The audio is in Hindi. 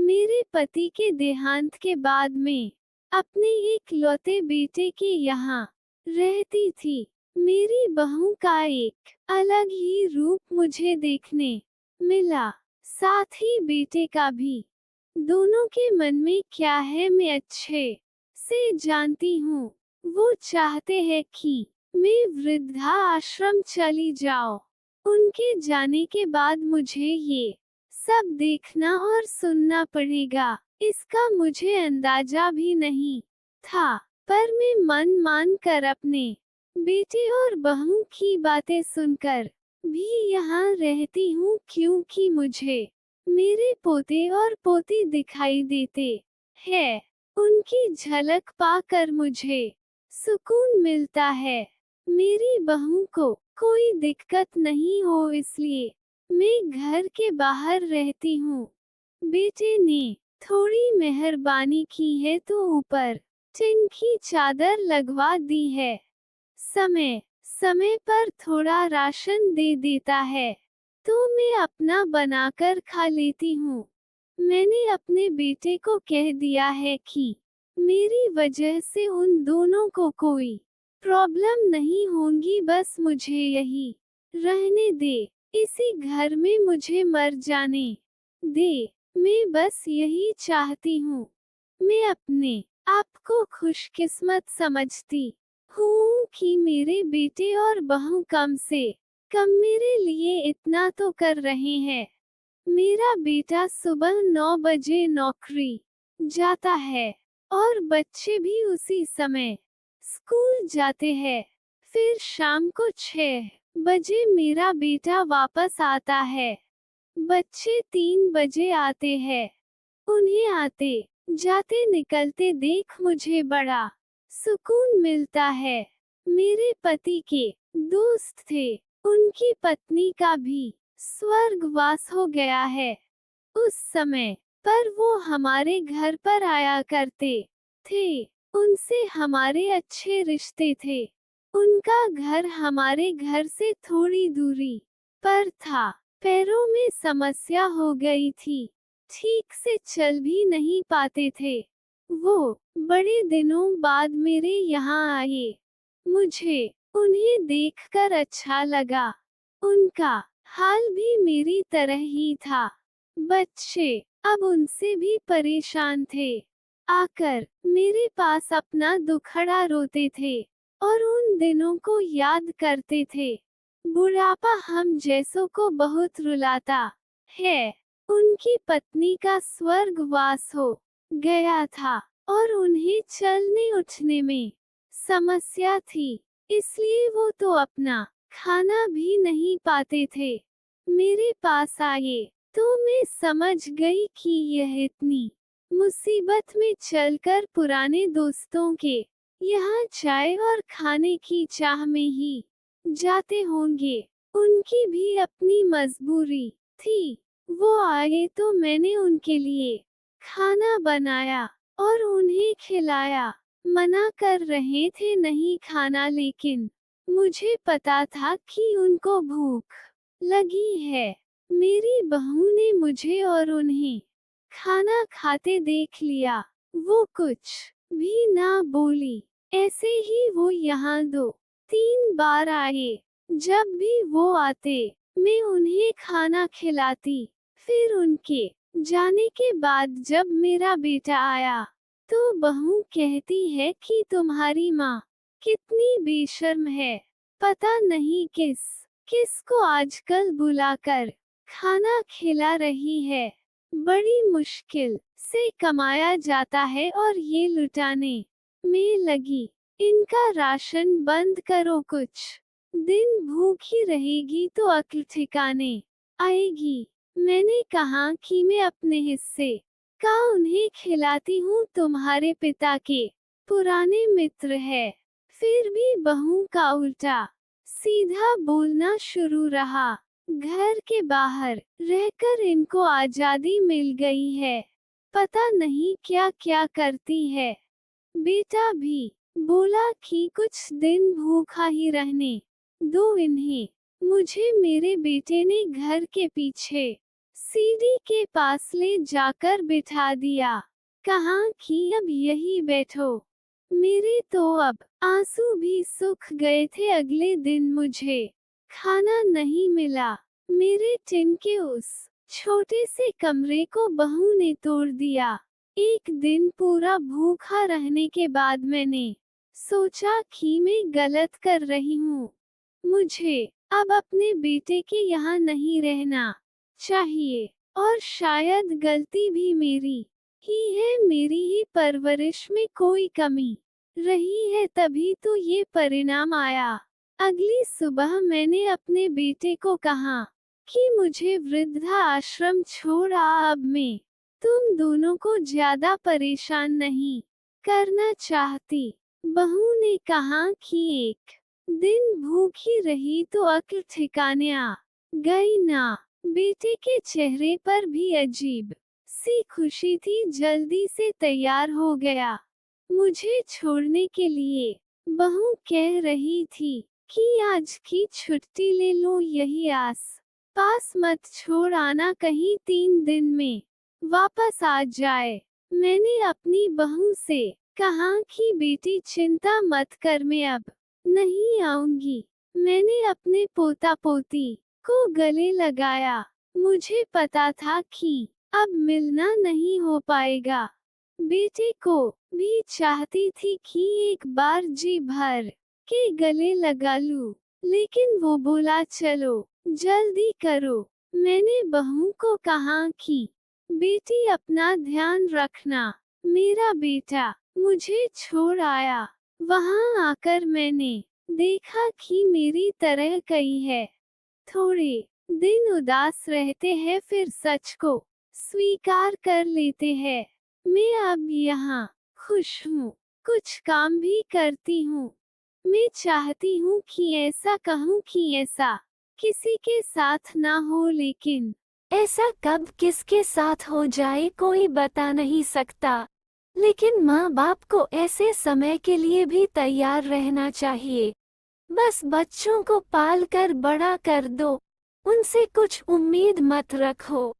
मेरे पति के देहांत के बाद मैं अपने इकलौते बेटे के यहाँ रहती थी। मेरी बहू का एक अलग ही रूप मुझे देखने मिला, साथ ही बेटे का भी। दोनों के मन में क्या है मैं अच्छे से जानती हूँ। वो चाहते हैं कि मैं वृद्धा आश्रम चली जाऊं। उनके जाने के बाद मुझे ये सब देखना और सुनना पड़ेगा, इसका मुझे अंदाजा भी नहीं था। पर मैं मन मान कर अपने बेटे और बहू की बातें सुनकर भी यहाँ रहती हूँ, क्योंकि मुझे मेरे पोते और पोती दिखाई देते हैं। उनकी झलक पाकर मुझे सुकून मिलता है। मेरी बहू को कोई दिक्कत नहीं हो, इसलिए मैं घर के बाहर रहती हूँ। बेटे ने थोड़ी मेहरबानी की है तो ऊपर टिन की चादर लगवा दी है। समय समय पर थोड़ा राशन दे देता है तो मैं अपना बनाकर खा लेती हूँ। मैंने अपने बेटे को कह दिया है कि मेरी वजह से उन दोनों को कोई प्रॉब्लम नहीं होगी, बस मुझे यही रहने दे, इसी घर में मुझे मर जाने दे। मैं बस यही चाहती हूँ। मैं अपने आप को खुशकिस्मत समझती हूँ कि मेरे बेटे और बहू कम से कम मेरे लिए इतना तो कर रहे हैं। मेरा बेटा सुबह 9 बजे नौकरी जाता है और बच्चे भी उसी समय स्कूल जाते हैं। फिर शाम को 6 बजे मेरा बेटा वापस आता है। बच्चे 3 बजे आते हैं। उन्हें आते जाते निकलते देख मुझे बड़ा सुकून मिलता है। मेरे पति के दोस्त थे, उनकी पत्नी का भी स्वर्गवास हो गया है। उस समय पर वो हमारे घर पर आया करते थे। उनसे हमारे अच्छे रिश्ते थे। उनका घर हमारे घर से थोड़ी दूरी पर था। पैरों में समस्या हो गई थी, ठीक से चल भी नहीं पाते थे। वो बड़े दिनों बाद मेरे यहाँ आए। मुझे उन्हें देखकर अच्छा लगा। उनका हाल भी मेरी तरह ही था। बच्चे अब उनसे भी परेशान थे। आकर मेरे पास अपना दुखड़ा रोते थे और उन दिनों को याद करते थे। बुढ़ापा हम जैसों को बहुत रुलाता है। उनकी पत्नी का स्वर्गवास हो गया था और उन्हें चलने उठने में समस्या थी, इसलिए वो तो अपना खाना भी नहीं पाते थे। मेरे पास आए तो मैं समझ गई कि यह इतनी मुसीबत में चलकर पुराने दोस्तों के यहाँ चाय और खाने की चाह में ही जाते होंगे। उनकी भी अपनी मजबूरी थी। वो आए तो मैंने उनके लिए खाना बनाया और उन्हें खिलाया। मना कर रहे थे नहीं खाना, लेकिन मुझे पता था कि उनको भूख लगी है। मेरी बहू ने मुझे और उन्हें खाना खाते देख लिया। वो कुछ भी ना बोली। ऐसे ही वो यहाँ 2-3 बार आए। जब भी वो आते मैं उन्हें खाना खिलाती। फिर उनके जाने के बाद जब मेरा बेटा आया तो बहू कहती है कि तुम्हारी माँ कितनी बेशर्म है। पता नहीं किस किस को आजकल बुलाकर खाना खिला रही है। बड़ी मुश्किल से कमाया जाता है और ये लुटाने में लगी। इनका राशन बंद करो, कुछ दिन भूखी रहेगी तो अक्ल ठिकाने आएगी। मैंने कहा कि मैं अपने हिस्से का उन्हें खिलाती हूँ, तुम्हारे पिता के पुराने मित्र है। फिर भी बहू का उल्टा सीधा बोलना शुरू रहा। घर के बाहर रहकर इनको आजादी मिल गई है। पता नहीं क्या क्या करती है। बेटा भी बोला कि कुछ दिन भूखा ही रहने दो इन्हें। मुझे मेरे बेटे ने घर के पीछे सीढ़ी के पास ले जाकर बिठा दिया। कहा कि अब यही बैठो। मेरे तो अब आंसू भी सूख गए थे। अगले दिन मुझे खाना नहीं मिला। मेरे टिन के उस छोटे से कमरे को बहू ने तोड़ दिया। एक दिन पूरा भूखा रहने के बाद मैंने सोचा कि मैं गलत कर रही हूँ। मुझे अब अपने बेटे के यहाँ नहीं रहना चाहिए, और शायद गलती भी मेरी ही है। मेरी ही परवरिश में कोई कमी रही है, तभी तो ये परिणाम आया। अगली सुबह मैंने अपने बेटे को कहा कि मुझे वृद्धा आश्रम छोड़ आ। अब मैं तुम दोनों को ज्यादा परेशान नहीं करना चाहती। बहू ने कहा कि एक दिन भूखी रही तो अक्ल ठिकाने आ गई ना। बेटे के चेहरे पर भी अजीब सी खुशी थी। जल्दी से तैयार हो गया मुझे छोड़ने के लिए। बहू कह रही थी कि आज की छुट्टी ले लो, यही आस पास मत छोड़ आना, कहीं 3 दिन में वापस आ जाए। मैंने अपनी बहू से कहा कि बेटी चिंता मत कर, मैं अब नहीं आऊंगी। मैंने अपने पोता पोती को गले लगाया। मुझे पता था कि अब मिलना नहीं हो पाएगा। बेटे को भी चाहती थी कि एक बार जी भर के गले लगा लूं, लेकिन वो बोला चलो जल्दी करो। मैंने बहू को कहा कि बेटी अपना ध्यान रखना। मेरा बेटा मुझे छोड़ आया। वहां आकर मैंने देखा कि मेरी तरह कई है। थोड़े दिन उदास रहते हैं, फिर सच को स्वीकार कर लेते हैं। मैं अब यहाँ खुश हूँ, कुछ काम भी करती हूँ। मैं चाहती हूँ कि ऐसा कहूँ कि ऐसा किसी के साथ ना हो, लेकिन ऐसा कब किसके साथ हो जाए कोई बता नहीं सकता। लेकिन माँ बाप को ऐसे समय के लिए भी तैयार रहना चाहिए। बस बच्चों को पाल कर बड़ा कर दो, उनसे कुछ उम्मीद मत रखो।